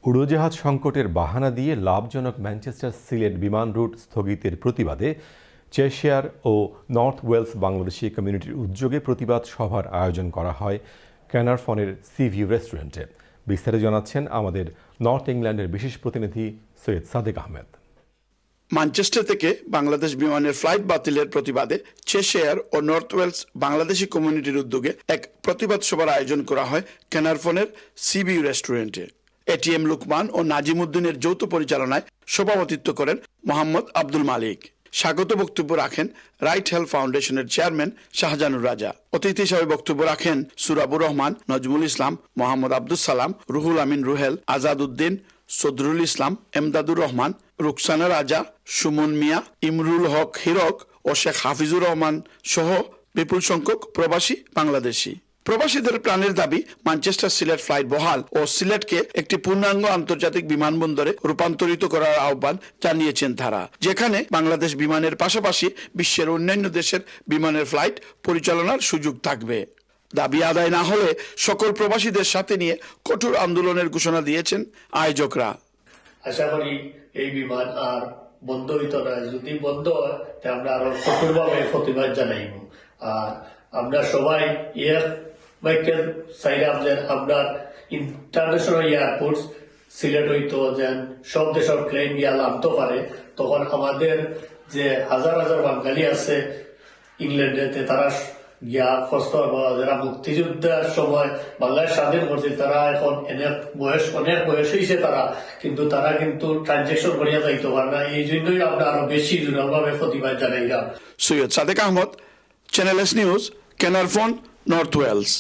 উড়োজাহাজ সংকটের বাহানা দিয়ে লাভজনক ম্যানচেস্টার সিলেট বিমান রুট স্থগিতের প্রতিবাদে চেশিয়ার ও নর্থ ওয়েলস বাংলাদেশি কমিউনিটির উদ্যোগে প্রতিবাদ সভার আয়োজন করা হয় ক্যানারফনের সিভিউ রেস্টুরেন্টে। বিস্তারিত জানাচ্ছেন আমাদের নর্থ ইংল্যান্ডের বিশেষ প্রতিনিধি সৈয়দ সাদেক আহমেদ। ম্যানচেস্টার থেকে বাংলাদেশ বিমানের ফ্লাইট বাতিলের প্রতিবাদে চেশিয়ার ও নর্থ ওয়েলস বাংলাদেশি কমিউনিটির উদ্যোগে এক প্রতিবাদ সভার আয়োজন করা হয় ক্যানারফনের সিভিউ রেস্টুরেন্টে। এটিএম লুকমান ও নাজিমুদ্দিনের যৌথ পরিচালনায় সভাপতিত্ব করেন মোহাম্মদ আব্দুল মালিক। স্বাগত বক্তব্য রাখেন রাইট হেলথ ফাউন্ডেশনের চেয়ারম্যান শাহজানুর রাজা। অতিথি হিসেবে বক্তব্য রাখেন সুরাবুর রহমান, নজমুল ইসলাম, মোহাম্মদ আব্দুল সালাম, রুহুল আমিন রুহেল, আজাদ উদ্দিন, সদরুল ইসলাম, এমদাদুর রহমান, রুকসানা রাজা, সুমন মিয়া, ইমরুল হক হিরক ও শেখ হাফিজুর রহমান সহ বিপুল সংখ্যক প্রবাসী বাংলাদেশি। প্রবাসীদের প্রাণের দাবি ম্যানচেস্টার সিলেট ফ্লাইট বহাল ও সিলেটকে একটি পূর্ণাঙ্গ আন্তর্জাতিক বিমানবন্দরে রূপান্তরিত করার আহ্বান জানিয়েছেন তারা, যেখানে বাংলাদেশ বিমানের পাশাপাশি বিশ্বের অন্যান্য দেশের বিমানের ফ্লাইট পরিচালনার সুযোগ থাকবে। দাবি আদায় না হলে সকল প্রবাসীদের সাথে নিয়ে কঠোর আন্দোলনের ঘোষণা দিয়েছেন আয়োজকরা। আশা করি এই বিমান আর বন্ধ হইত না। যদি বন্ধ হয় তাহলে আমরা আরো কঠোরভাবে প্রতিবাদ জানাইব। আর আমরা সবাই এয়ার বাইকের সাইডে আপনার ইন্টারন্যাশনাল এয়ারপোর্ট সিলেট হইতো যেন সব দেশের প্লেন গিয়া নামতে পারে। তখন আমাদের যে হাজার হাজার বাঙালি আছে ইংল্যান্ডেতে তারা গিয়া কষ্ট যারা মুক্তিযুদ্ধের সময় বাংলাদেশ স্বাধীন করছে তারা এখন অনেক বয়স হয়েছে তারা, কিন্তু তারা কিন্তু ট্রানজেকশন করিয়া যাইতে পারে না। এই জন্যই আমরা আরো বেশি জোরালোভাবে প্রতিবাদ জানাইলাম। Syed Sadek Ahmad, Channel S News, Caernarfon, North Wales.